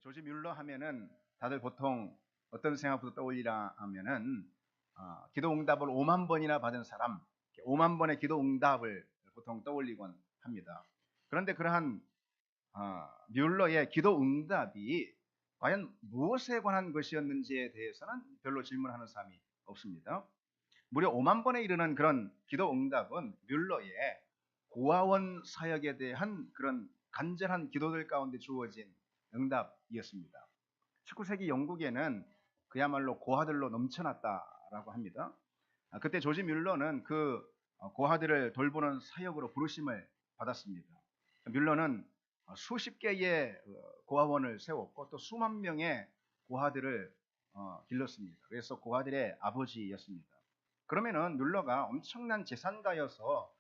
조지 뮬러 하면은 다들 보통 어떤 생각부터 떠올리라 하면은 기도 응답을 5만 번이나 받은 사람, 5만 번의 기도 응답을 보통 떠올리곤 합니다. 그런데 그러한 뮬러의 기도 응답이 과연 무엇에 관한 것이었는지에 대해서는 별로 질문하는 사람이 없습니다. 무려 5만 번에 이르는 그런 기도 응답은 뮬러의 고아원 사역에 대한 그런 간절한 기도들 가운데 주어진 응답이었습니다. 19세기 영국에는 그야말로 고아들로 넘쳐났다라고 합니다. 그때 조지 뮬러는 그 고아들을 돌보는 사역으로 부르심을 받았습니다. 뮬러는 수십 개의 고아원을 세웠고 또 수만 명의 고아들을 길렀습니다. 그래서 고아들의 아버지였습니다. 그러면은 뮬러가 엄청난 재산가여서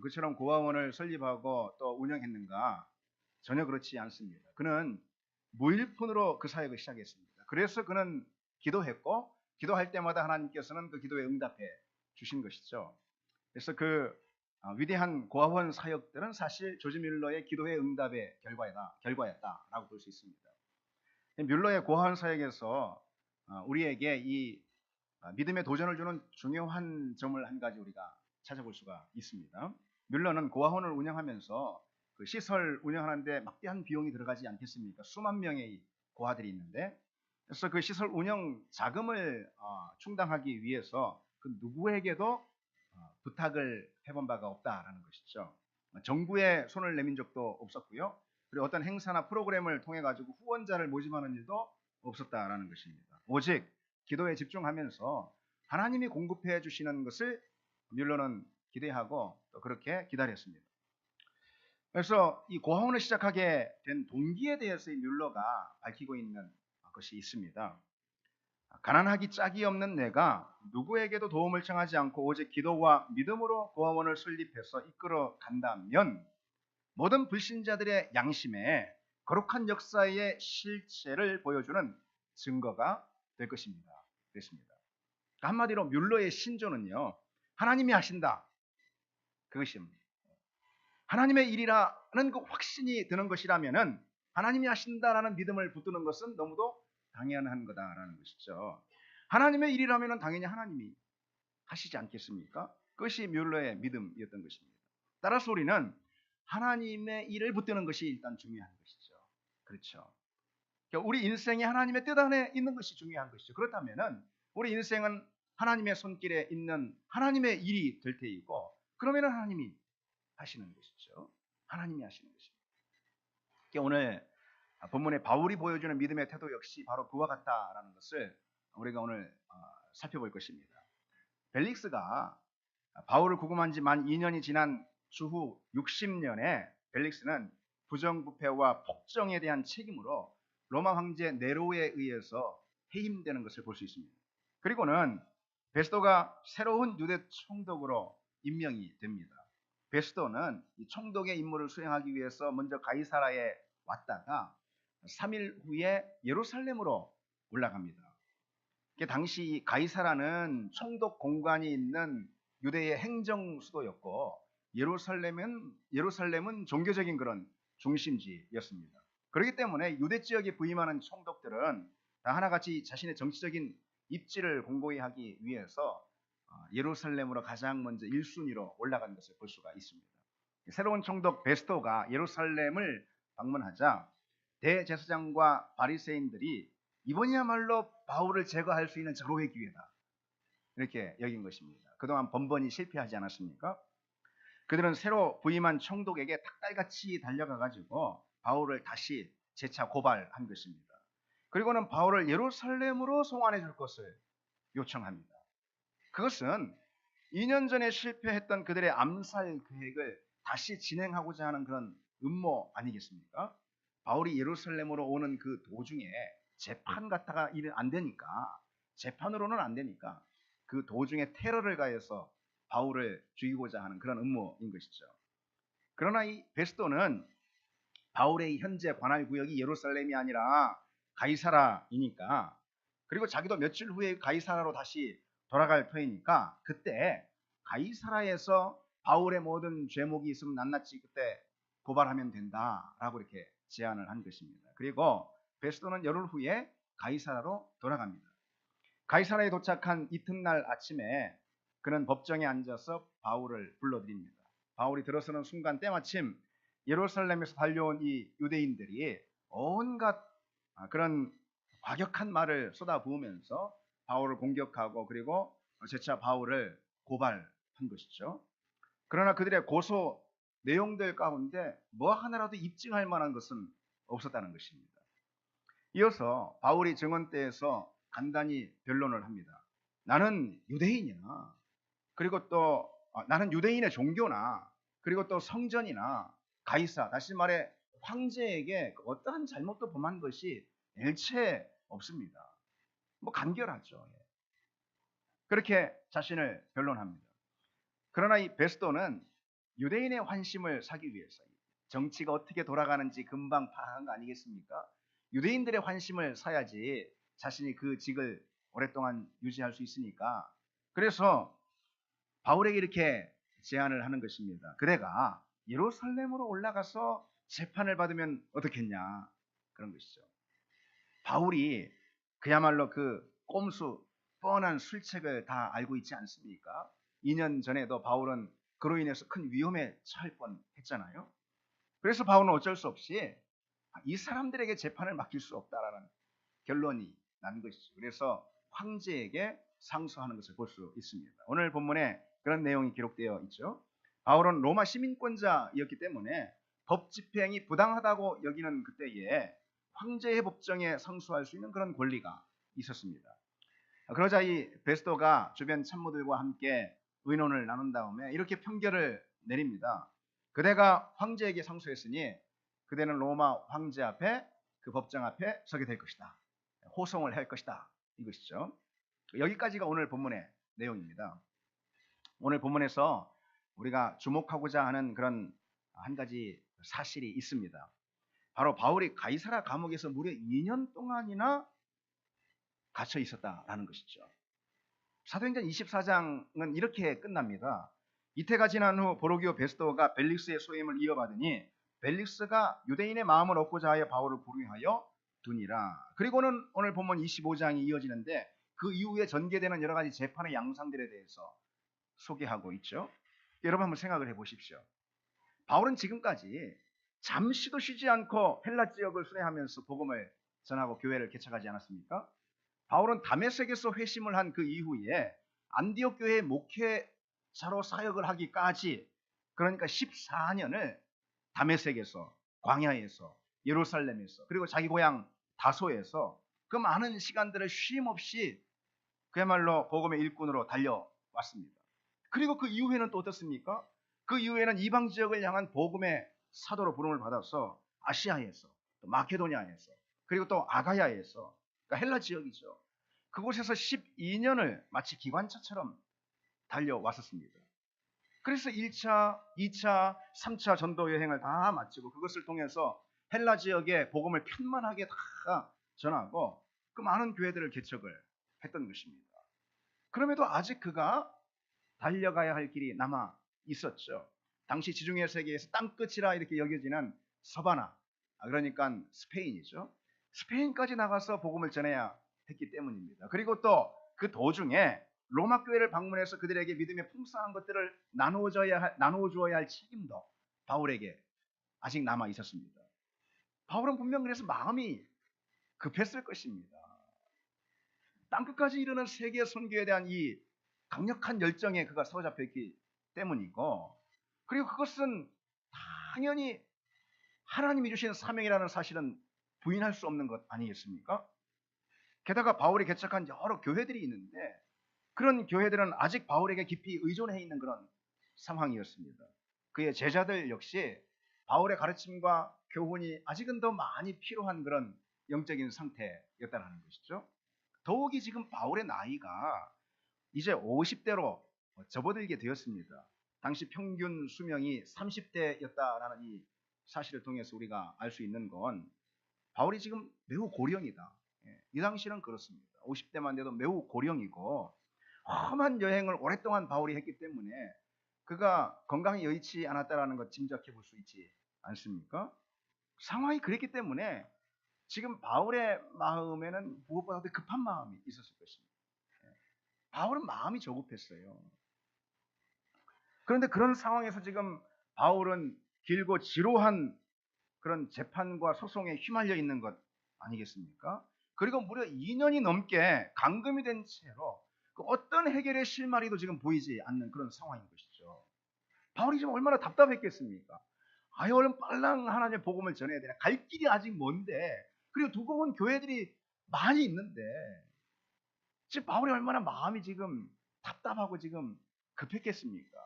그처럼 고아원을 설립하고 또 운영했는가? 전혀 그렇지 않습니다. 그는 무일푼으로 그 사역을 시작했습니다. 그래서 그는 기도했고 기도할 때마다 하나님께서는 그 기도에 응답해 주신 것이죠. 그래서 그 위대한 고아원 사역들은 사실 조지 뮬러의 기도의 응답의 결과였다라고 볼 수 있습니다. 뮬러의 고아원 사역에서 우리에게 이 믿음의 도전을 주는 중요한 점을 한 가지 우리가 찾아볼 수가 있습니다. 뮬러는 고아원을 운영하면서 그 시설 운영하는데 막대한 비용이 들어가지 않겠습니까? 수만 명의 고아들이 있는데, 그래서 그 시설 운영 자금을 충당하기 위해서 그 누구에게도 부탁을 해본 바가 없다라는 것이죠. 정부에 손을 내민 적도 없었고요. 그리고 어떤 행사나 프로그램을 통해 가지고 후원자를 모집하는 일도 없었다라는 것입니다. 오직 기도에 집중하면서 하나님이 공급해 주시는 것을 뮬러는 기대하고 또 그렇게 기다렸습니다. 그래서 이 고아원을 시작하게 된 동기에 대해서 이 뮬러가 밝히고 있는 것이 있습니다. 가난하기 짝이 없는 내가 누구에게도 도움을 청하지 않고 오직 기도와 믿음으로 고아원을 설립해서 이끌어 간다면 모든 불신자들의 양심에 거룩한 역사의 실체를 보여주는 증거가 될 것입니다. 그랬습니다. 한마디로 뮬러의 신조는요, 하나님이 하신다. 그것입니다. 하나님의 일이라는 그 확신이 드는 것이라면은 하나님이 하신다라는 믿음을 붙드는 것은 너무도 당연한 거다라는 것이죠. 하나님의 일이라면은 당연히 하나님이 하시지 않겠습니까? 그것이 뮬러의 믿음이었던 것입니다. 따라서 우리는 하나님의 일을 붙드는 것이 일단 중요한 것이죠. 그렇죠. 그러니까 우리 인생에 하나님의 뜻 안에 있는 것이 중요한 것이죠. 그렇다면은 우리 인생은 하나님의 손길에 있는 하나님의 일이 될 테이고, 그러면은 하나님이 하시는 것이죠. 하나님이 하시는 것입니다. 그러니까 오늘 본문에 바울이 보여주는 믿음의 태도 역시 바로 그와 같다라는 것을 우리가 오늘 살펴볼 것입니다. 벨릭스가 바울을 구금한 지 만 2년이 지난 주후 60년에 벨릭스는 부정부패와 폭정에 대한 책임으로 로마 황제 네로에 의해서 해임되는 것을 볼 수 있습니다. 그리고는 베스도가 새로운 유대 총독으로 임명이 됩니다. 베스도는 이 총독의 임무를 수행하기 위해서 먼저 가이사라에 왔다가 3일 후에 예루살렘으로 올라갑니다. 당시 가이사라는 총독 공관이 있는 유대의 행정 수도였고 예루살렘은 종교적인 그런 중심지였습니다. 그렇기 때문에 유대 지역에 부임하는 총독들은 다 하나같이 자신의 정치적인 입지를 공고히 하기 위해서 예루살렘으로 가장 먼저 1순위로 올라간 것을 볼 수가 있습니다. 새로운 총독 베스토가 예루살렘을 방문하자 대제사장과 바리새인들이 이번이야말로 바울을 제거할 수 있는 절호의 기회다, 이렇게 여긴 것입니다. 그동안 번번이 실패하지 않았습니까? 그들은 새로 부임한 총독에게 닭달같이 달려가 가지고 바울을 다시 재차 고발한 것입니다. 그리고는 바울을 예루살렘으로 송환해 줄 것을 요청합니다. 그것은 2년 전에 실패했던 그들의 암살 계획을 다시 진행하고자 하는 그런 음모 아니겠습니까? 바울이 예루살렘으로 오는 그 도중에 재판 같다가 안 되니까, 재판으로는 안 되니까 그 도중에 테러를 가해서 바울을 죽이고자 하는 그런 음모인 것이죠. 그러나 이 베스도는 바울의 현재 관할 구역이 예루살렘이 아니라 가이사라이니까, 그리고 자기도 며칠 후에 가이사라로 다시 돌아갈 터이니까 그때 가이사라에서 바울의 모든 죄목이 있으면 낱낱이 그때 고발하면 된다라고 이렇게 제안을 한 것입니다. 그리고 베스도는 열흘 후에 가이사라로 돌아갑니다. 가이사라에 도착한 이튿날 아침에 그는 법정에 앉아서 바울을 불러들입니다. 바울이 들어서는 순간 때마침 예루살렘에서 달려온 이 유대인들이 온갖 그런 과격한 말을 쏟아부으면서 바울을 공격하고 그리고 재차 바울을 고발한 것이죠. 그러나 그들의 고소 내용들 가운데 뭐 하나라도 입증할 만한 것은 없었다는 것입니다. 이어서 바울이 증언대에서 간단히 변론을 합니다. 나는 유대인이나 그리고 또 나는 유대인의 종교나 그리고 또 성전이나 가이사, 다시 말해 황제에게 어떠한 잘못도 범한 것이 일체 없습니다. 뭐 간결하죠. 그렇게 자신을 변론합니다. 그러나 이 베스도는 유대인의 환심을 사기 위해서 정치가 어떻게 돌아가는지 금방 파악한 거 아니겠습니까? 유대인들의 환심을 사야지 자신이 그 직을 오랫동안 유지할 수 있으니까. 그래서 바울에게 이렇게 제안을 하는 것입니다. 그대가 예루살렘으로 올라가서 재판을 받으면 어떻겠냐, 그런 것이죠. 바울이 그야말로 그 꼼수 뻔한 술책을 다 알고 있지 않습니까? 2년 전에도 바울은 그로 인해서 큰 위험에 처할 뻔했잖아요. 그래서 바울은 어쩔 수 없이 이 사람들에게 재판을 맡길 수 없다라는 결론이 난 것이죠. 그래서 황제에게 상소하는 것을 볼 수 있습니다. 오늘 본문에 그런 내용이 기록되어 있죠. 바울은 로마 시민권자였기 때문에 법 집행이 부당하다고 여기는 그때에 황제의 법정에 상소할 수 있는 그런 권리가 있었습니다. 그러자 이 베스도가 주변 참모들과 함께 의논을 나눈 다음에 이렇게 판결을 내립니다. 그대가 황제에게 상소했으니 그대는 로마 황제 앞에, 그 법정 앞에 서게 될 것이다. 호송을 할 것이다. 이것이죠. 여기까지가 오늘 본문의 내용입니다. 오늘 본문에서 우리가 주목하고자 하는 그런 한 가지 사실이 있습니다. 바로 바울이 가이사라 감옥에서 무려 2년 동안이나 갇혀 있었다라는 것이죠. 사도행전 24장은 이렇게 끝납니다. 이태가 지난 후 보로기오 베스도가 벨릭스의 소임을 이어받으니 벨릭스가 유대인의 마음을 얻고자 하여 바울을 구류하여 두니라. 그리고는 오늘 본문 25장이 이어지는데 그 이후에 전개되는 여러 가지 재판의 양상들에 대해서 소개하고 있죠. 여러분 한번 생각을 해보십시오. 바울은 지금까지 잠시도 쉬지 않고 헬라 지역을 순회하면서 복음을 전하고 교회를 개척하지 않았습니까? 바울은 다메섹에서 회심을 한 그 이후에 안디옥 교회의 목회자로 사역을 하기까지, 그러니까 14년을 다메섹에서, 광야에서, 예루살렘에서, 그리고 자기 고향 다소에서 그 많은 시간들을 쉼 없이 그야말로 복음의 일꾼으로 달려왔습니다. 그리고 그 이후에는 또 어떻습니까? 그 이후에는 이방 지역을 향한 복음의 사도로 부름을 받아서 아시아에서, 또 마케도니아에서, 그리고 또 아가야에서, 그러니까 헬라 지역이죠. 그곳에서 12년을 마치 기관차처럼 달려왔었습니다. 그래서 1차, 2차, 3차 전도 여행을 다 마치고 그것을 통해서 헬라 지역에 복음을 편만하게 다 전하고 그 많은 교회들을 개척을 했던 것입니다. 그럼에도 아직 그가 달려가야 할 길이 남아 있었죠. 당시 지중해 세계에서 땅끝이라 이렇게 여겨지는 서바나, 그러니까 스페인이죠. 스페인까지 나가서 복음을 전해야 했기 때문입니다. 그리고 또 그 도중에 로마 교회를 방문해서 그들에게 믿음의 풍성한 것들을 나누어 주어야 할 책임도 바울에게 아직 남아 있었습니다. 바울은 분명 그래서 마음이 급했을 것입니다. 땅끝까지 이르는 세계 선교에 대한 이 강력한 열정에 그가 사로잡혀 있기 때문이고, 그리고 그것은 당연히 하나님이 주신 사명이라는 사실은 부인할 수 없는 것 아니겠습니까? 게다가 바울이 개척한 여러 교회들이 있는데 그런 교회들은 아직 바울에게 깊이 의존해 있는 그런 상황이었습니다. 그의 제자들 역시 바울의 가르침과 교훈이 아직은 더 많이 필요한 그런 영적인 상태였다는 것이죠. 더욱이 지금 바울의 나이가 이제 50대로 접어들게 되었습니다. 당시 평균 수명이 30대였다라는 이 사실을 통해서 우리가 알 수 있는 건 바울이 지금 매우 고령이다. 이 당시는 그렇습니다. 50대만 돼도 매우 고령이고 험한 여행을 오랫동안 바울이 했기 때문에 그가 건강이 여의치 않았다라는 것 짐작해 볼 수 있지 않습니까? 상황이 그랬기 때문에 지금 바울의 마음에는 무엇보다도 급한 마음이 있었을 것입니다. 바울은 마음이 조급했어요. 그런데 그런 상황에서 지금 바울은 길고 지루한 그런 재판과 소송에 휘말려 있는 것 아니겠습니까? 그리고 무려 2년이 넘게 감금이 된 채로 그 어떤 해결의 실마리도 지금 보이지 않는 그런 상황인 것이죠. 바울이 지금 얼마나 답답했겠습니까? 아유, 얼른 빨랑 하나님의 복음을 전해야 되나? 갈 길이 아직 먼데, 그리고 두고 온 교회들이 많이 있는데, 지금 바울이 얼마나 마음이 지금 답답하고 지금 급했겠습니까?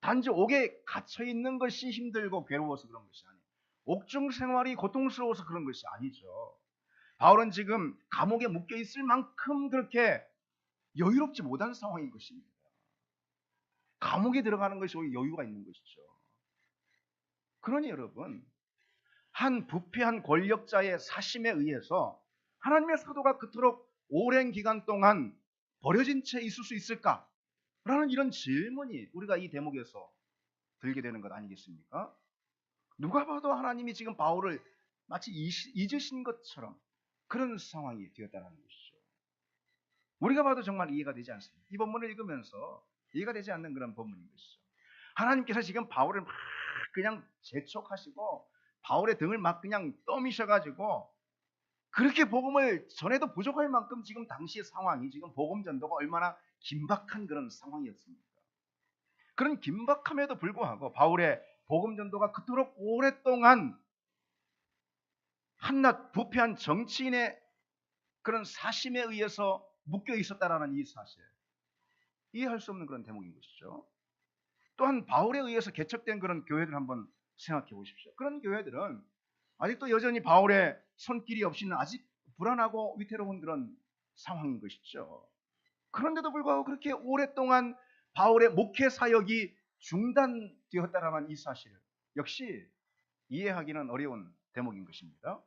단지 옥에 갇혀 있는 것이 힘들고 괴로워서 그런 것이 아니에요. 옥중 생활이 고통스러워서 그런 것이 아니죠. 바울은 지금 감옥에 묶여 있을 만큼 그렇게 여유롭지 못한 상황인 것입니다. 감옥에 들어가는 것이 오히려 여유가 있는 것이죠. 그러니 여러분, 한 부패한 권력자의 사심에 의해서 하나님의 사도가 그토록 오랜 기간 동안 버려진 채 있을 수 있을까? 라는 이런 질문이 우리가 이 대목에서 들게 되는 것 아니겠습니까? 누가 봐도 하나님이 지금 바울을 마치 잊으신 것처럼 그런 상황이 되었다는 것이죠. 우리가 봐도 정말 이해가 되지 않습니다. 이 본문을 읽으면서 이해가 되지 않는 그런 본문인 것이죠. 하나님께서 지금 바울을 막 그냥 재촉하시고 바울의 등을 막 그냥 떠미셔가지고 그렇게 복음을 전해도 부족할 만큼 지금 당시의 상황이 지금 복음 전도가 얼마나 긴박한 그런 상황이었습니까? 그런 긴박함에도 불구하고 바울의 복음 전도가 그토록 오랫동안 한낱 부패한 정치인의 그런 사심에 의해서 묶여 있었다라는 이 사실, 이해할 수 없는 그런 대목인 것이죠. 또한 바울에 의해서 개척된 그런 교회들 한번 생각해 보십시오. 그런 교회들은 아직도 여전히 바울의 손길이 없이는 아직 불안하고 위태로운 그런 상황인 것이죠. 그런데도 불구하고 그렇게 오랫동안 바울의 목회 사역이 중단되었다라는 이 사실 역시 이해하기는 어려운 대목인 것입니다.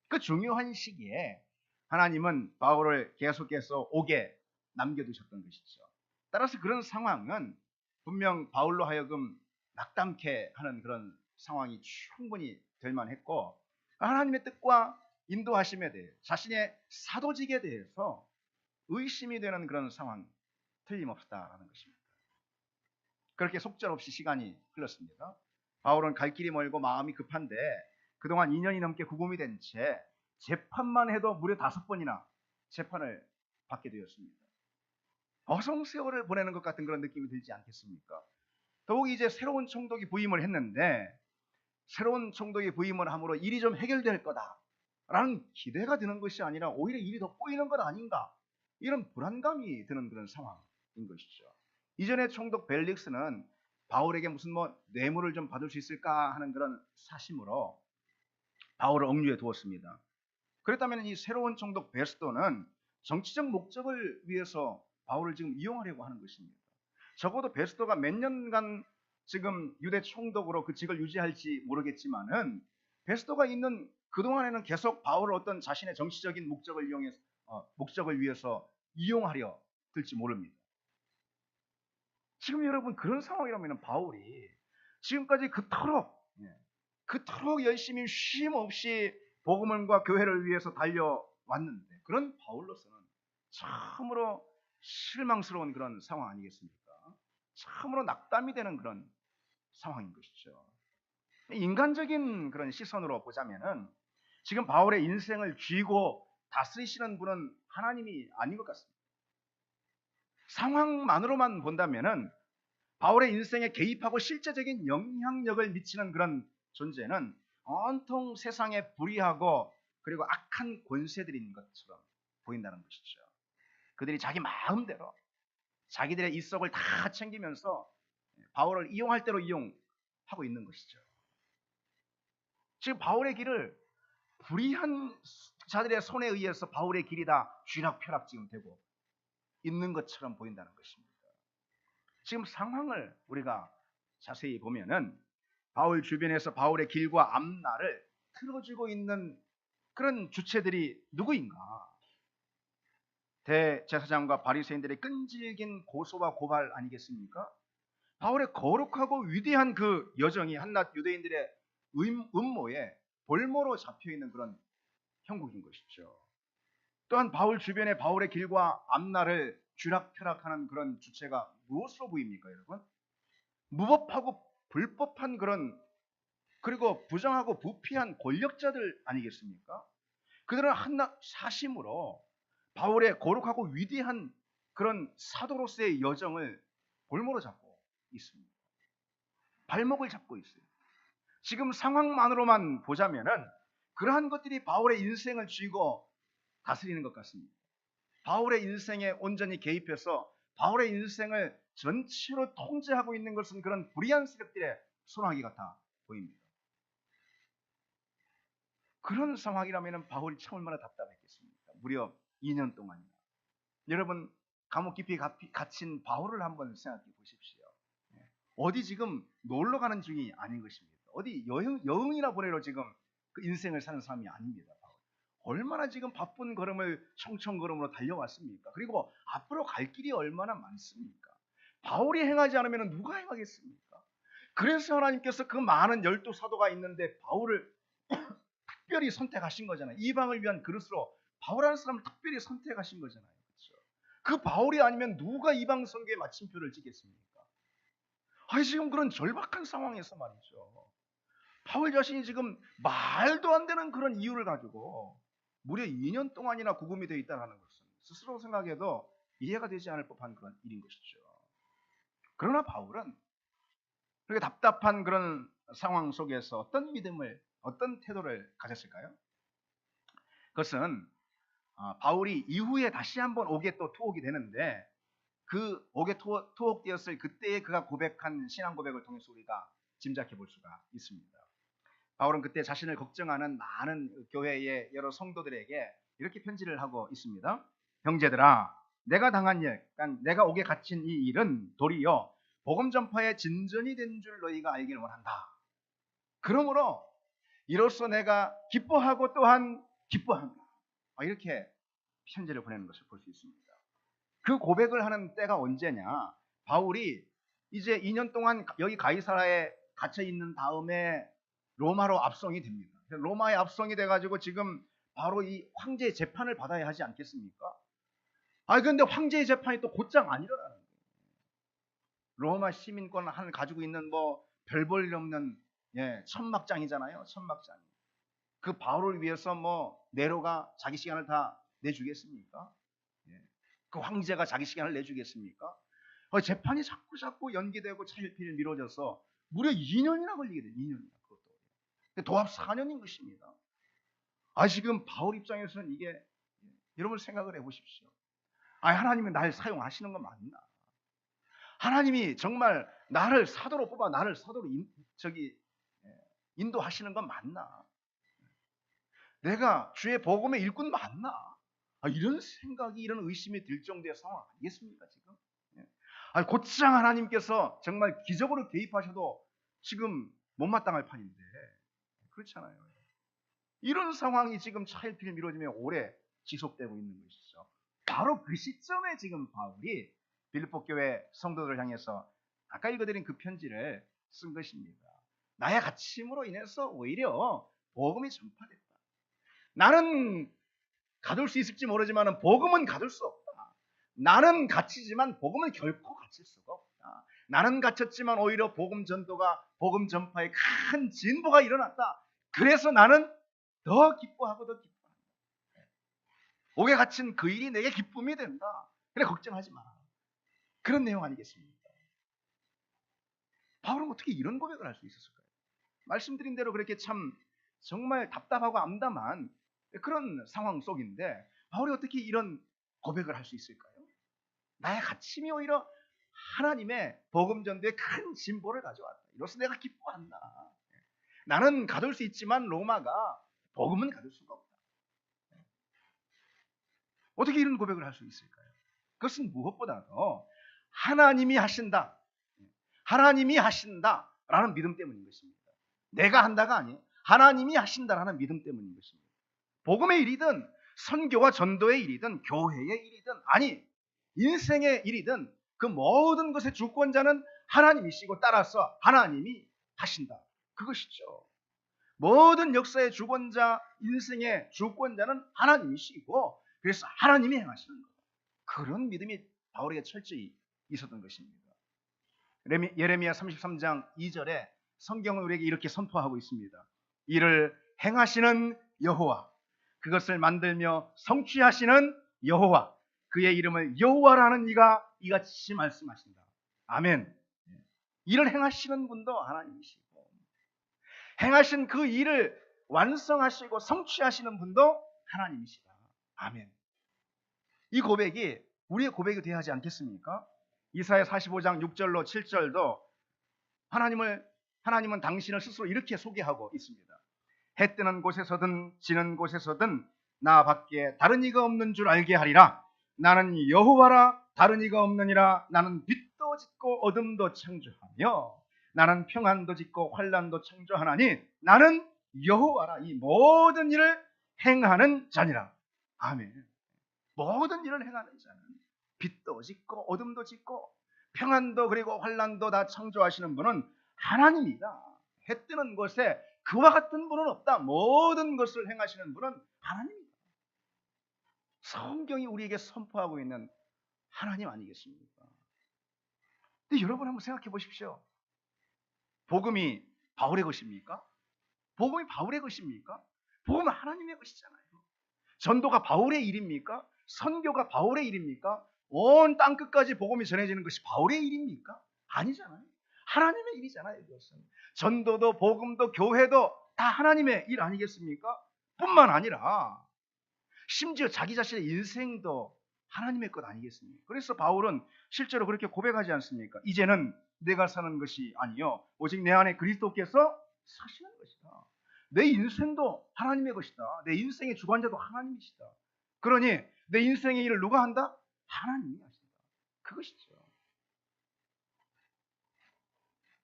그 중요한 시기에 하나님은 바울을 계속해서 옥에 남겨두셨던 것이죠. 따라서 그런 상황은 분명 바울로 하여금 낙담케 하는 그런 상황이 충분히 될 만했고, 하나님의 뜻과 인도하심에 대해 자신의 사도직에 대해서 의심이 되는 그런 상황 틀림없다라는 것입니다. 그렇게 속절없이 시간이 흘렀습니다. 바울은 갈 길이 멀고 마음이 급한데 그동안 2년이 넘게 구금이 된 채 재판만 해도 무려 5번이나 재판을 받게 되었습니다. 어성세월을 보내는 것 같은 그런 느낌이 들지 않겠습니까? 더욱 이제 새로운 총독이 부임을 했는데 새로운 총독이 부임을 함으로 일이 좀 해결될 거다라는 기대가 드는 것이 아니라 오히려 일이 더 꼬이는 것 아닌가, 이런 불안감이 드는 그런 상황인 것이죠. 이전에 총독 벨릭스는 바울에게 무슨 뇌물을 좀 받을 수 있을까 하는 그런 사심으로 바울을 억류해 두었습니다. 그렇다면 이 새로운 총독 베스도는 정치적 목적을 위해서 바울을 지금 이용하려고 하는 것입니다. 적어도 베스도가 몇 년간 지금 유대 총독으로 그 직을 유지할지 모르겠지만은 베스도가 있는 그동안에는 계속 바울을 어떤 자신의 정치적인 목적을 위해서 이용하려 들지 모릅니다. 지금 여러분 그런 상황이라면 바울이 지금까지 그토록 열심히 쉼 없이 복음과 교회를 위해서 달려왔는데 그런 바울로서는 참으로 실망스러운 그런 상황 아니겠습니까? 참으로 낙담이 되는 그런 상황인 것이죠. 인간적인 그런 시선으로 보자면은 지금 바울의 인생을 쥐고 다스리시는 분은 하나님이 아닌 것 같습니다. 상황만으로만 본다면은 바울의 인생에 개입하고 실제적인 영향력을 미치는 그런 존재는 온통 세상에 불의하고 그리고 악한 권세들인 것처럼 보인다는 것이죠. 그들이 자기 마음대로 자기들의 이석을 다 챙기면서 바울을 이용할 대로 이용하고 있는 것이죠. 지금 바울의 길을 불의한 자들의 손에 의해서 바울의 길이 다 쥐락펴락 지금 되고 있는 것처럼 보인다는 것입니다. 지금 상황을 우리가 자세히 보면은 바울 주변에서 바울의 길과 앞날을 틀어주고 있는 그런 주체들이 누구인가? 대제사장과 바리새인들의 끈질긴 고소와 고발 아니겠습니까? 바울의 거룩하고 위대한 그 여정이 한낱 유대인들의 음모에 볼모로 잡혀있는 그런 형국인 것이죠. 또한 바울 주변에 바울의 길과 앞날을 쥐락펴락하는 그런 주체가 무엇으로 보입니까, 여러분? 무법하고 불법한 그런, 그리고 부정하고 부패한 권력자들 아니겠습니까? 그들은 한낱 사심으로 바울의 거룩하고 위대한 그런 사도로서의 여정을 볼모로 잡고 있습니다. 발목을 잡고 있어요. 지금 상황만으로만 보자면은 그러한 것들이 바울의 인생을 쥐고 다스리는 것 같습니다. 바울의 인생에 온전히 개입해서 바울의 인생을 전체로 통제하고 있는 것은 그런 불의한 세력들의 손아귀 같아 보입니다. 그런 상황이라면 바울이 참 얼마나 답답했겠습니까? 무려 2년 동안이나. 여러분, 감옥 깊이 갇힌 바울을 한번 생각해 보십시오. 어디 지금 놀러 가는 중이 아닌 것입니다. 어디 여행이나 보내러 지금 그 인생을 사는 사람이 아닙니다. 얼마나 지금 바쁜 걸음을 청청걸음으로 달려왔습니까? 그리고 앞으로 갈 길이 얼마나 많습니까? 바울이 행하지 않으면 누가 행하겠습니까? 그래서 하나님께서 그 많은 12사도가 있는데 바울을 특별히 선택하신 거잖아요. 이방을 위한 그릇으로 바울이라는 사람을 특별히 선택하신 거잖아요. 그렇죠? 그 바울이 아니면 누가 이방 선교에 마침표를 찍겠습니까? 아니, 지금 그런 절박한 상황에서 말이죠. 바울 자신이 지금 말도 안 되는 그런 이유를 가지고 무려 2년 동안이나 구금이 되어 있다는 것은 스스로 생각해도 이해가 되지 않을 법한 그런 일인 것이죠. 그러나 바울은 그렇게 답답한 그런 상황 속에서 어떤 믿음을, 어떤 태도를 가졌을까요? 그것은 바울이 이후에 다시 한번 옥에 또 투옥이 되는데 그 옥에 투옥되었을 그때에 그가 고백한 신앙 고백을 통해서 우리가 짐작해 볼 수가 있습니다. 바울은 그때 자신을 걱정하는 많은 교회의 여러 성도들에게 이렇게 편지를 하고 있습니다. 형제들아, 내가 당한 일, 그러니까 내가 옥에 갇힌 이 일은 도리어 복음 전파의 진전이 된 줄 너희가 알기를 원한다. 그러므로 이로써 내가 기뻐하고 또한 기뻐한다. 이렇게 편지를 보내는 것을 볼 수 있습니다. 그 고백을 하는 때가 언제냐? 바울이 이제 2년 동안 여기 가이사라에 갇혀 있는 다음에 로마로 압송이 됩니다. 로마에 압송이 돼가지고 지금 바로 이 황제의 재판을 받아야 하지 않겠습니까? 그런데 황제의 재판이 또 곧장 안 일어나는 거예요. 로마 시민권 한 가지고 있는 뭐 별 볼 일 없는 천막장이잖아요. 천막장. 그 바울을 위해서 뭐 네로가 자기 시간을 다 내주겠습니까? 그 황제가 자기 시간을 내주겠습니까? 재판이 자꾸 연기되고 차일피일 미뤄져서 무려 2년이나 걸리게 돼요. 2년이나. 그것도. 도합 4년인 것입니다. 지금 바울 입장에서는 이게, 여러분 생각을 해보십시오. 하나님은 날 사용하시는 건 맞나? 하나님이 정말 나를 사도로 뽑아 나를 사도로 인도하시는 건 맞나? 내가 주의 복음의 일꾼 맞나? 이런 생각이, 이런 의심이 들 정도의 상황 아니겠습니까, 지금? 곧장 하나님께서 정말 기적으로 개입하셔도 지금 못마땅할 판인데, 그렇잖아요. 이런 상황이 지금 차일피일 미뤄지며 오래 지속되고 있는 것이죠. 바로 그 시점에 지금 바울이 빌립보 교회 성도들을 향해서 아까 읽어드린 그 편지를 쓴 것입니다. 나의 갇힘으로 인해서 오히려 복음이 전파됐다. 나는 가둘 수 있을지 모르지만 복음은 가둘 수 없다. 나는 갇히지만 복음은 결코 갇힐 수가 없다. 나는 갇혔지만 오히려 복음 전도가, 복음 전파에 큰 진보가 일어났다. 그래서 나는 더 기뻐하고 더 기뻐한다. 옥에 갇힌 그 일이 내게 기쁨이 된다. 그래, 걱정하지 마. 그런 내용 아니겠습니까? 바울은 어떻게 이런 고백을 할 수 있었을까요? 말씀드린 대로 그렇게 참 정말 답답하고 암담한 그런 상황 속인데 바울이 어떻게 이런 고백을 할 수 있을까요? 나의 갇힘이 오히려 하나님의 복음 전도에 큰 진보를 가져왔다. 이로써 내가 기뻐한다. 나는 가둘 수 있지만 로마가 복음은 가둘 수가 없다. 어떻게 이런 고백을 할 수 있을까요? 그것은 무엇보다도 하나님이 하신다. 하나님이 하신다라는 믿음 때문인 것입니다. 내가 한다가 아니에요. 하나님이 하신다라는 믿음 때문인 것입니다. 복음의 일이든 선교와 전도의 일이든 교회의 일이든 인생의 일이든 그 모든 것의 주권자는 하나님이시고 따라서 하나님이 하신다. 그것이죠. 모든 역사의 주권자, 인생의 주권자는 하나님이시고 그래서 하나님이 행하시는 것. 그런 믿음이 바울에게 철저히 있었던 것입니다. 예레미야 33장 2절에 성경은 우리에게 이렇게 선포하고 있습니다. 이를 행하시는 여호와, 그것을 만들며 성취하시는 여호와, 그의 이름을 여호와라는 이가 이같이 말씀하신다. 아멘. 일을 행하시는 분도 하나님이시고 행하신 그 일을 완성하시고 성취하시는 분도 하나님이시다. 아멘. 이 고백이 우리의 고백이 되어야 하지 않겠습니까? 이사야 45장 6절로 7절도 하나님은 당신을 스스로 이렇게 소개하고 있습니다. 해 뜨는 곳에서든 지는 곳에서든 나 밖에 다른 이가 없는 줄 알게 하리라. 나는 여호와라, 다른 이가 없느니라. 나는 빛도 짓고 어둠도 창조하며 나는 평안도 짓고 환난도 창조하나니 나는 여호와라. 이 모든 일을 행하는 자니라. 아멘. 모든 일을 행하는 자는 빛도 짓고 어둠도 짓고 평안도 그리고 환난도 다 창조하시는 분은 하나님이다. 해 뜨는 곳에 그와 같은 분은 없다. 모든 것을 행하시는 분은 하나님이다. 성경이 우리에게 선포하고 있는 하나님 아니겠습니까? 근데 여러분 한번 생각해 보십시오. 복음이 바울의 것입니까? 복음이 바울의 것입니까? 복음은 하나님의 것이잖아요. 전도가 바울의 일입니까? 선교가 바울의 일입니까? 온 땅끝까지 복음이 전해지는 것이 바울의 일입니까? 아니잖아요. 하나님의 일이잖아요. 이것은 전도도 복음도 교회도 다 하나님의 일 아니겠습니까? 뿐만 아니라 심지어 자기 자신의 인생도 하나님의 것 아니겠습니까? 그래서 바울은 실제로 그렇게 고백하지 않습니까? 이제는 내가 사는 것이 아니요 오직 내 안에 그리스도께서 사시는 것이다. 내 인생도 하나님의 것이다. 내 인생의 주관자도 하나님이시다. 그러니 내 인생의 일을 누가 한다? 하나님이 하신다. 그것이죠.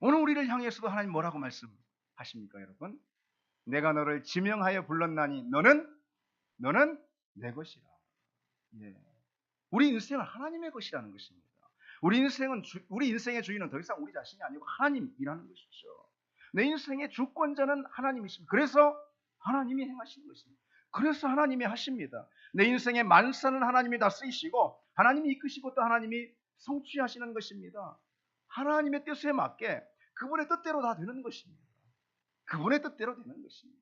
오늘 우리를 향해서도 하나님 뭐라고 말씀하십니까, 여러분? 내가 너를 지명하여 불렀나니 너는 내 것이라. 예. 우리 인생은 하나님의 것이라는 것입니다. 우리 인생의 주인은 더 이상 우리 자신이 아니고 하나님이라는 것이죠. 내 인생의 주권자는 하나님이십니다. 그래서 하나님이 행하시는 것입니다. 그래서 하나님이 하십니다. 내 인생의 만사는 하나님이 다 쓰이시고 하나님이 이끄시고 또 하나님이 성취하시는 것입니다. 하나님의 뜻에 맞게 그분의 뜻대로 다 되는 것입니다. 그분의 뜻대로 되는 것입니다.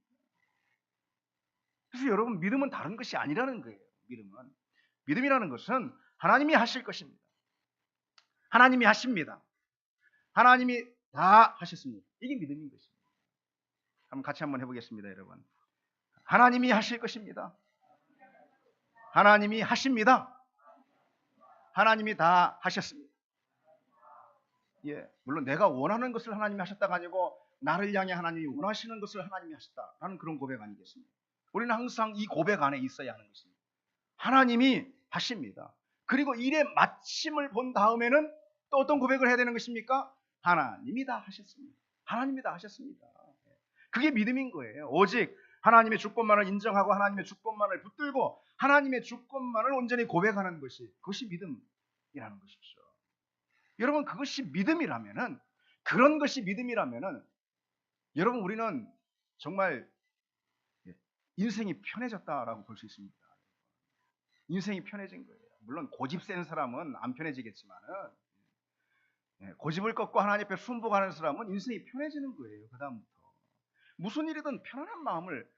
그래서 여러분 믿음은 다른 것이 아니라는 거예요. 믿음이라는 것은 하나님이 하실 것입니다. 하나님이 하십니다. 하나님이 다 하셨습니다. 이게 믿음인 것입니다. 같이 한번 해보겠습니다, 여러분. 하나님이 하실 것입니다. 하나님이 하십니다. 하나님이 다 하셨습니다. 예, 물론 내가 원하는 것을 하나님이 하셨다가 아니고 나를 향해 하나님이 원하시는 것을 하나님이 하셨다라는 그런 고백 아니겠습니까? 우리는 항상 이 고백 안에 있어야 하는 것입니다. 하나님이 하십니다. 그리고 일의 마침을 본 다음에는 또 어떤 고백을 해야 되는 것입니까? 하나님이 다 하셨습니다. 하나님이 다 하셨습니다. 그게 믿음인 거예요. 오직 하나님의 주권만을 인정하고 하나님의 주권만을 붙들고 하나님의 주권만을 온전히 고백하는 그것이 믿음이라는 것이죠. 여러분 그것이 믿음이라면은 그런 것이 믿음이라면은 여러분 우리는 정말 인생이 편해졌다라고 볼 수 있습니다. 인생이 편해진 거예요. 물론 고집 센 사람은 안 편해지겠지만은 고집을 꺾고 하나님 앞에 순복하는 사람은 인생이 편해지는 거예요. 그 다음부터 무슨 일이든 편안한 마음을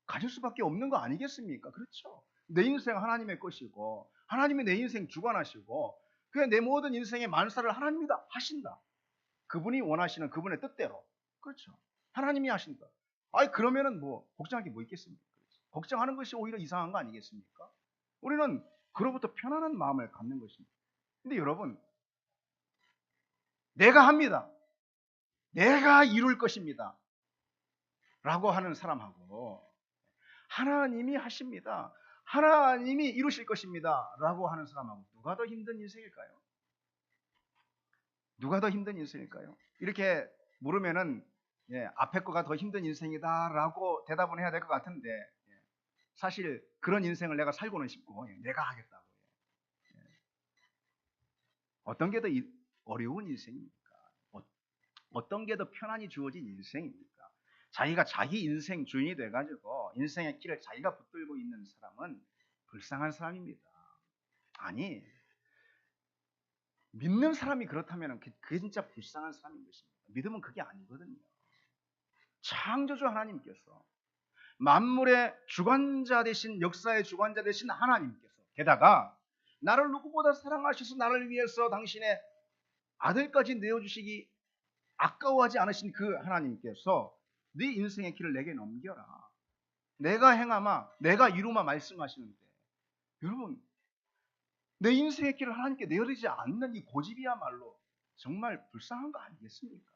가질 수밖에 없는 거 아니겠습니까? 그렇죠. 내 인생 하나님의 것이고 하나님이 내 인생 주관하시고 그냥 내 모든 인생의 만사를 하나님이 다 하신다. 그분이 원하시는 그분의 뜻대로. 그렇죠. 하나님이 하신다. 그러면은 뭐 걱정할 게 뭐 있겠습니까? 그렇죠. 걱정하는 것이 오히려 이상한 거 아니겠습니까? 우리는 그로부터 편안한 마음을 갖는 것입니다. 근데 여러분 내가 합니다. 내가 이룰 것입니다. 라고 하는 사람하고 하나님이 하십니다. 하나님이 이루실 것입니다. 라고 하는 사람하고 누가 더 힘든 인생일까요? 누가 더 힘든 인생일까요? 이렇게 물으면은 앞에 거가 더 힘든 인생이다 라고 대답은 해야 될 것 같은데 사실 그런 인생을 내가 살고는 싶고 내가 하겠다고 어떤 게 더 어려운 인생입니까? 어떤 게 더 편안히 주어진 인생입니까? 자기가 자기 인생 주인이 돼가지고 인생의 길을 자기가 붙들고 있는 사람은 불쌍한 사람입니다. 아니, 믿는 사람이 그렇다면 그게 진짜 불쌍한 사람인 것입니다. 믿음은 그게 아니거든요. 창조주 하나님께서, 만물의 주관자 되신, 역사의 주관자 되신 하나님께서, 게다가 나를 누구보다 사랑하셔서 나를 위해서 당신의 아들까지 내어주시기 아까워하지 않으신 그 하나님께서 네 인생의 길을 내게 넘겨라, 내가 행하마 내가 이루마 말씀하시는데, 여러분, 내 인생의 길을 하나님께 내어드리지 않는 이 고집이야말로 정말 불쌍한 거 아니겠습니까?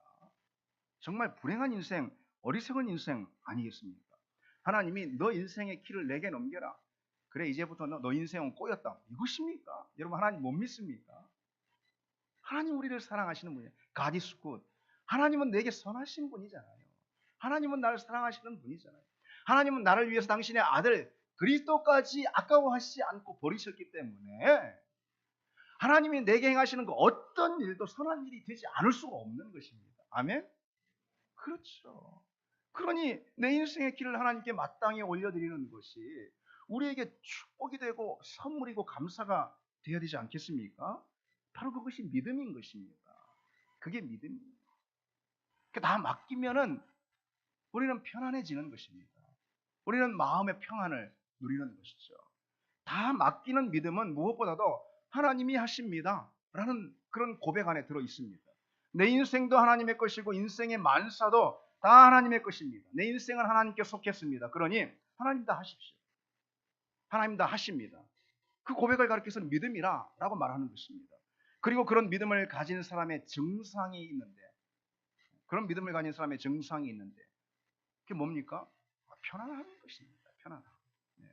정말 불행한 인생, 어리석은 인생 아니겠습니까? 하나님이 너 인생의 길을 내게 넘겨라, 그래 이제부터 너 인생은 꼬였다, 이것입니까? 여러분, 하나님 못 믿습니까? 하나님 우리를 사랑하시는 분이에요. God is good. 하나님은 내게 선하신 분이잖아요. 하나님은 나를 사랑하시는 분이잖아요. 하나님은 나를 위해서 당신의 아들 그리스도까지 아까워하시지 않고 버리셨기 때문에 하나님이 내게 행하시는 그 어떤 일도 선한 일이 되지 않을 수가 없는 것입니다. 아멘? 그렇죠. 그러니 내 인생의 길을 하나님께 마땅히 올려드리는 것이 우리에게 축복이 되고 선물이고 감사가 되어야 되지 않겠습니까? 바로 그것이 믿음인 것입니다. 그게 믿음이에요. 다 맡기면은 우리는 편안해지는 것입니다. 우리는 마음의 평안을 누리는 것이죠. 다 맡기는 믿음은 무엇보다도 하나님이 하십니다 라는 그런 고백 안에 들어 있습니다. 내 인생도 하나님의 것이고 인생의 만사도 다 하나님의 것입니다. 내 인생은 하나님께 속했습니다. 그러니 하나님 다 하십시오. 하나님 다 하십니다. 그 고백을 가리켜서는 믿음이라 라고 말하는 것입니다. 그리고 그런 믿음을 가진 사람의 증상이 있는데, 그런 믿음을 가진 사람의 증상이 있는데 그게 뭡니까? 편안한 것입니다. 편안함. 네.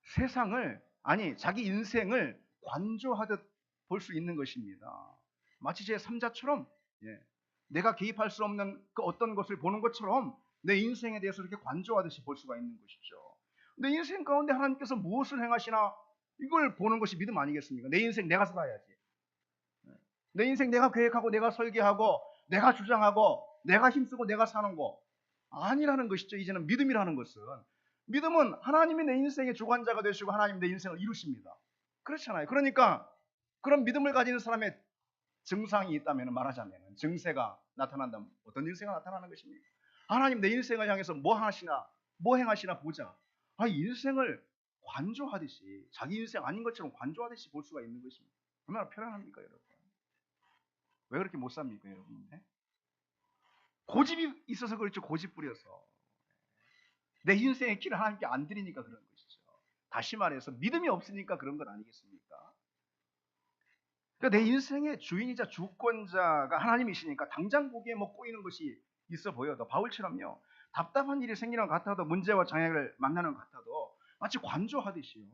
세상을, 아니 자기 인생을 관조하듯 볼 수 있는 것입니다. 마치 제 3자처럼 내가 개입할 수 없는 그 어떤 것을 보는 것처럼 내 인생에 대해서 이렇게 관조하듯이 볼 수가 있는 것이죠. 내 인생 가운데 하나님께서 무엇을 행하시나 이걸 보는 것이 믿음 아니겠습니까? 내 인생 내가 살아야지. 내 인생 내가 계획하고 내가 설계하고 내가 주장하고 내가 힘쓰고 내가 사는 거 아니라는 것이죠. 이제는 믿음이라는 것은, 믿음은 하나님이 내 인생의 주관자가 되시고 하나님이 내 인생을 이루십니다. 그렇잖아요. 그러니까 그런 믿음을 가지는 사람의 증상이 있다면, 말하자면 증세가 나타난다면 어떤 증세가 나타나는 것입니까? 하나님 내 인생을 향해서 뭐 하시나, 뭐 행하시나 보자. 인생을 관조하듯이, 자기 인생 아닌 것처럼 관조하듯이 볼 수가 있는 것입니다. 얼마나 편안합니까, 여러분? 왜 그렇게 못 삽니까, 여러분? 고집이 있어서 그렇죠. 고집 부려서 내 인생의 길을 하나님께 안 드리니까 그런 것이죠. 다시 말해서 믿음이 없으니까 그런 것 아니겠습니까? 그러니까 내 인생의 주인이자 주권자가 하나님이시니까 당장 보기에 뭐 꼬이는 것이 있어 보여도, 바울처럼요, 답답한 일이 생기는 것 같아도, 문제와 장애를 만나는 것 같아도 마치 관조하듯이요,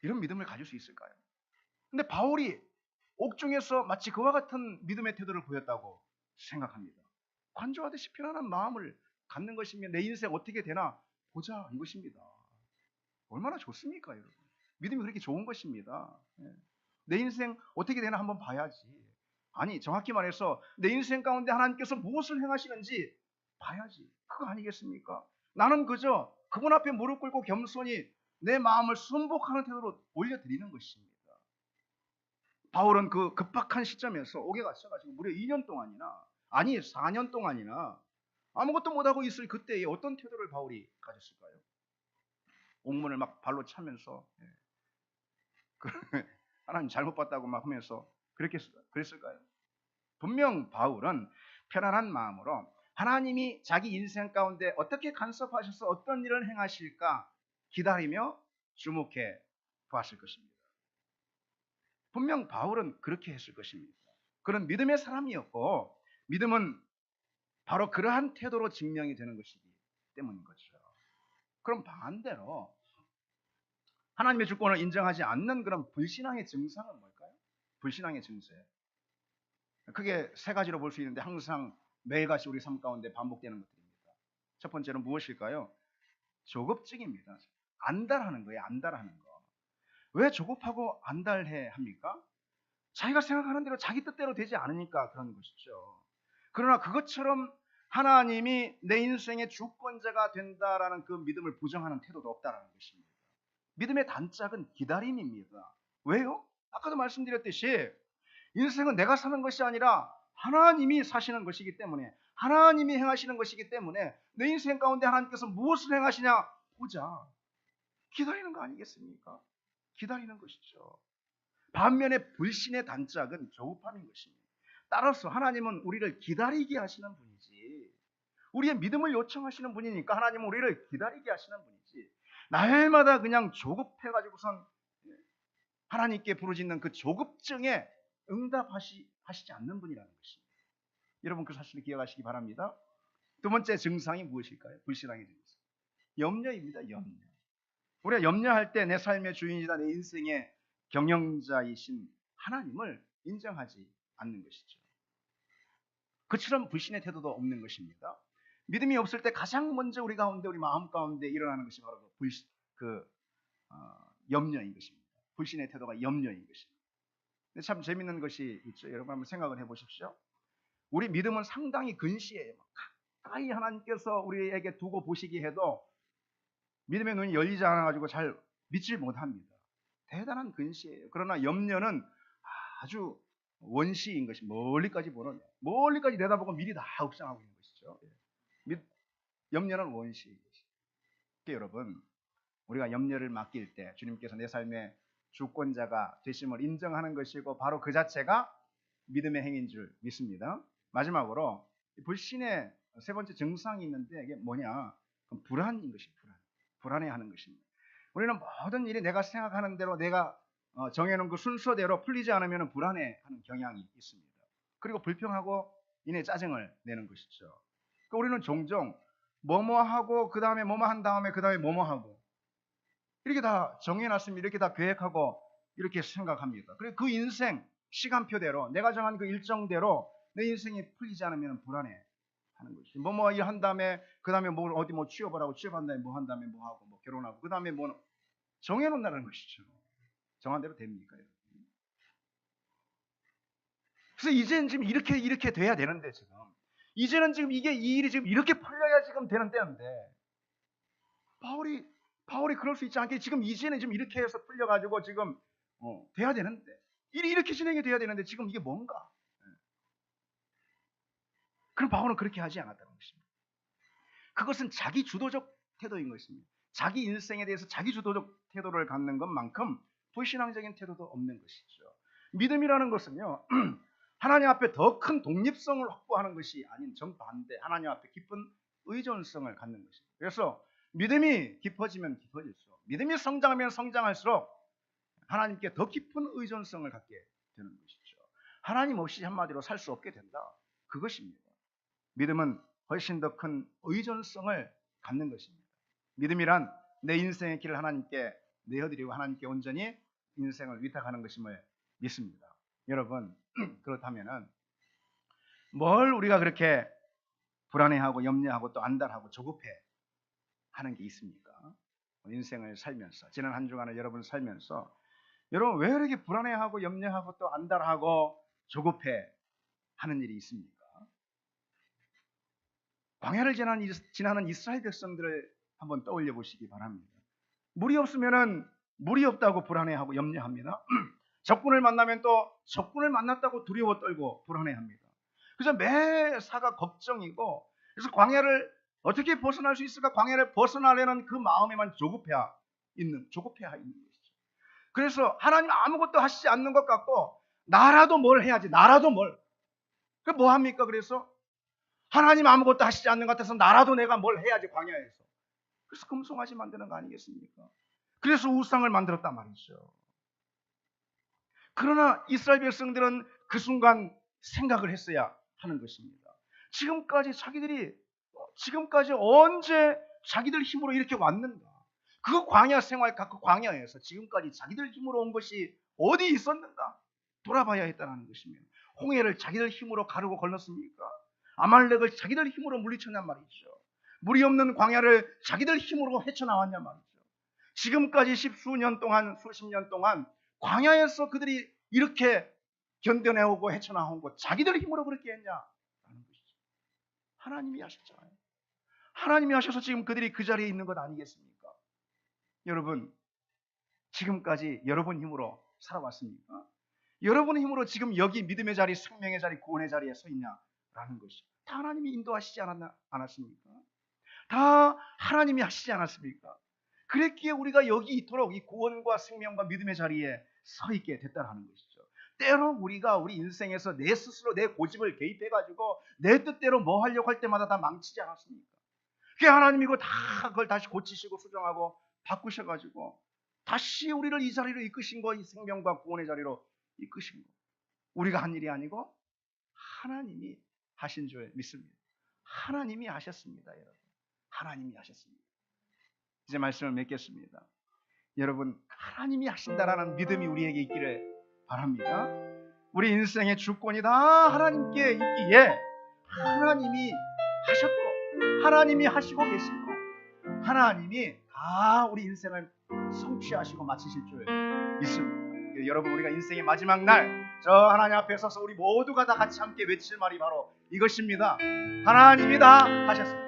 이런 믿음을 가질 수 있을까요? 근데 바울이 옥중에서 마치 그와 같은 믿음의 태도를 보였다고 생각합니다. 관조하듯이 편안한 마음을 갖는 것이면 내 인생 어떻게 되나 보자, 이것입니다. 얼마나 좋습니까, 여러분? 믿음이 그렇게 좋은 것입니다. 내 인생 어떻게 되나 한번 봐야지. 아니, 정확히 말해서 내 인생 가운데 하나님께서 무엇을 행하시는지 봐야지. 그거 아니겠습니까? 나는 그저 그분 앞에 무릎 꿇고 겸손히 내 마음을 순복하는 태도로 올려드리는 것입니다. 바울은 그 급박한 시점에서 옥에 갇혀가지고 무려 2년 동안이나, 아니 4년 동안이나 아무것도 못하고 있을 그때에 어떤 태도를 바울이 가졌을까요? 옥문을 막 발로 차면서 하나님 잘못 봤다고 막 하면서 그랬을까요? 분명 바울은 편안한 마음으로 하나님이 자기 인생 가운데 어떻게 간섭하셔서 어떤 일을 행하실까 기다리며 주목해 보았을 것입니다. 분명 바울은 그렇게 했을 것입니다. 그런 믿음의 사람이었고, 믿음은 바로 그러한 태도로 증명이 되는 것이기 때문인 거죠. 그럼 반대로 하나님의 주권을 인정하지 않는 그런 불신앙의 증상은 뭘까요? 불신앙의 증세. 크게 세 가지로 볼 수 있는데 항상 매일같이 우리 삶 가운데 반복되는 것들입니다. 첫 번째는 무엇일까요? 조급증입니다. 안달하는 거예요. 안달하는 거. 왜 조급하고 안달해 합니까? 자기가 생각하는 대로 자기 뜻대로 되지 않으니까 그런 것이죠. 그러나 그것처럼 하나님이 내 인생의 주권자가 된다라는 그 믿음을 부정하는 태도도 없다라는 것입니다. 믿음의 단짝은 기다림입니다. 왜요? 아까도 말씀드렸듯이 인생은 내가 사는 것이 아니라 하나님이 사시는 것이기 때문에, 하나님이 행하시는 것이기 때문에 내 인생 가운데 하나님께서 무엇을 행하시냐 보자. 기다리는 거 아니겠습니까? 기다리는 것이죠. 반면에 불신의 단짝은 조급함인 것입니다. 따라서 하나님은 우리를 기다리게 하시는 분이지, 우리의 믿음을 요청하시는 분이니까 하나님은 우리를 기다리게 하시는 분이지, 날마다 그냥 조급해가지고선 하나님께 부르짖는 그 조급증에 응답하시지 않는 분이라는 것입니다. 여러분 그 사실을 기억하시기 바랍니다. 두 번째 증상이 무엇일까요? 불신앙의 증상. 염려입니다. 염려. 우리가 염려할 때 내 삶의 주인이다, 내 인생의 경영자이신 하나님을 인정하지 않는 것이죠. 그처럼 불신의 태도도 없는 것입니다. 믿음이 없을 때 가장 먼저 우리 가운데, 우리 마음 가운데 일어나는 것이 바로 염려인 것입니다. 불신의 태도가 염려인 것입니다. 근데 참 재밌는 것이 있죠. 여러분 한번 생각을 해보십시오. 우리 믿음은 상당히 근시해요. 가까이 하나님께서 우리에게 두고 보시기 해도 믿음의 눈이 열리지 않아가지고 잘 믿질 못합니다. 대단한 근시예요. 그러나 염려는 아주 원시인 것이, 멀리까지 보는, 멀리까지 내다보고 미리 다 흡상하고 있는 것이죠. 염려는 원시인 것이죠. 여러분, 우리가 염려를 맡길 때 주님께서 내 삶의 주권자가 되심을 인정하는 것이고, 바로 그 자체가 믿음의 행위인 줄 믿습니다. 마지막으로 불신의 세 번째 증상이 있는데, 이게 뭐냐? 불안인 것입니다. 불안해하는 것입니다. 우리는 모든 일이 내가 생각하는 대로, 내가 정해놓은 그 순서대로 풀리지 않으면 불안해하는 경향이 있습니다. 그리고 불평하고 이내 짜증을 내는 것이죠. 그러니까 우리는 종종 뭐뭐 하고 그 다음에 뭐뭐 한 다음에 그 다음에 뭐뭐 하고 이렇게 다 정해놨으면 이렇게 다 계획하고 이렇게 생각합니다. 그리고 그 인생 시간표대로, 내가 정한 그 일정대로 내 인생이 풀리지 않으면 불안해하는 것이죠. 뭐뭐 일 한 다음에 그 다음에 뭐 어디 뭐 취업을 하고, 취업한 다음에 뭐 한 다음에 뭐 하고, 뭐 결혼하고, 그 다음에 뭐 정해놓는다는 것이죠. 정한 대로 됩니까? 그래서 이제는 지금 이렇게 돼야 되는데, 지금 이제는 지금 이 일이 지금 이렇게 풀려야 지금 되는 때인데, 바울이 그럴 수 있지 않게 지금 이제는 지금 이렇게 해서 풀려가지고 지금 돼야 되는데, 일이 이렇게 진행이 돼야 되는데 지금 이게 뭔가? 그럼 바울은 그렇게 하지 않았다는 것입니다. 그것은 자기 주도적 태도인 것입니다. 자기 인생에 대해서 자기 주도적 태도를 갖는 것만큼 불신앙적인 태도도 없는 것이죠. 믿음이라는 것은요, 하나님 앞에 더 큰 독립성을 확보하는 것이 아닌 정반대, 하나님 앞에 깊은 의존성을 갖는 것입니다. 그래서 믿음이 깊어지면 깊어질수록, 믿음이 성장하면 성장할수록 하나님께 더 깊은 의존성을 갖게 되는 것이죠. 하나님 없이 한마디로 살 수 없게 된다. 그것입니다. 믿음은 훨씬 더 큰 의존성을 갖는 것입니다. 믿음이란 내 인생의 길을 하나님께 내어드리고 하나님께 온전히 인생을 위탁하는 것임을 믿습니다. 여러분, 그렇다면은 뭘 우리가 그렇게 불안해하고 염려하고 또 안달하고 조급해 하는 게 있습니까? 인생을 살면서, 지난 한 주간을 여러분 살면서 여러분 왜 이렇게 불안해하고 염려하고 또 안달하고 조급해 하는 일이 있습니까? 광야를 지나는 이스라엘 백성들을 한번 떠올려 보시기 바랍니다. 물이 없으면은 물이 없다고 불안해하고 염려합니다. 적군을 만나면 또 적군을 만났다고 두려워 떨고 불안해합니다. 그래서 매사가 걱정이고, 그래서 광야를 어떻게 벗어날 수 있을까? 광야를 벗어나려는 그 마음에만 조급해야 있는 것이죠. 그래서 하나님 아무것도 하시지 않는 것 같고, 나라도 뭘 해야지, 나라도 뭘. 그 뭐 합니까? 그래서 하나님 아무것도 하시지 않는 것 같아서 나라도 내가 뭘 해야지, 광야에서. 그래서 금송아지 만드는 거 아니겠습니까? 그래서 우상을 만들었단 말이죠. 그러나 이스라엘 백성들은 그 순간 생각을 했어야 하는 것입니다. 지금까지 언제 자기들 힘으로 이렇게 왔는가? 그 광야 생활, 그 광야에서 지금까지 자기들 힘으로 온 것이 어디 있었는가? 돌아봐야 했다는 것입니다. 홍해를 자기들 힘으로 가르고 건넜습니까? 아말렉을 자기들 힘으로 물리쳤냔 말이죠. 물이 없는 광야를 자기들 힘으로 헤쳐나왔냔 말이죠. 지금까지 수십 년 동안 광야에서 그들이 이렇게 견뎌내오고 헤쳐나온 것, 자기들 힘으로 그렇게 했냐라는 것이죠. 하나님이 하셨잖아요. 하나님이 하셔서 지금 그들이 그 자리에 있는 것 아니겠습니까? 여러분, 지금까지 여러분 힘으로 살아왔습니까? 여러분의 힘으로 지금 여기 믿음의 자리, 생명의 자리, 구원의 자리에 서 있냐라는 것이 다 하나님이 인도하시지 않았습니까? 다 하나님이 하시지 않았습니까? 그랬기에 우리가 여기 있도록 이 구원과 생명과 믿음의 자리에 서 있게 됐다는 것이죠. 때로 우리가 우리 인생에서 내 스스로 내 고집을 개입해가지고 내 뜻대로 뭐 하려고 할 때마다 다 망치지 않았습니까? 그게 하나님이고 다 그걸 다시 고치시고 수정하고 바꾸셔가지고 다시 우리를 이 자리로 이끄신 거, 이 생명과 구원의 자리로 이끄신 거. 우리가 한 일이 아니고 하나님이 하신 줄 믿습니다. 하나님이 하셨습니다, 여러분. 하나님이 하셨습니다. 이제 말씀을 맺겠습니다. 여러분, 하나님이 하신다라는 믿음이 우리에게 있기를 바랍니다. 우리 인생의 주권이 다 하나님께 있기에 하나님이 하셨고 하나님이 하시고 계시고 하나님이 다 우리 인생을 성취하시고 마치실 줄 믿습니다. 여러분, 우리가 인생의 마지막 날 저 하나님 앞에 서서 우리 모두가 다 같이 함께 외칠 말이 바로 이것입니다. 하나님이 다 하셨습니다.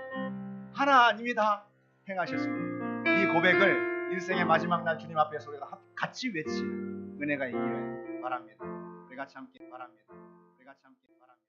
하나님이 다 행하셨습니다. 이 고백을 인생의 마지막 날 주님 앞에서 우리가 같이 외치는 은혜가 있기를 바랍니다. 우리 같이 함께 바랍니다. 우리 같이 함께 바랍니다.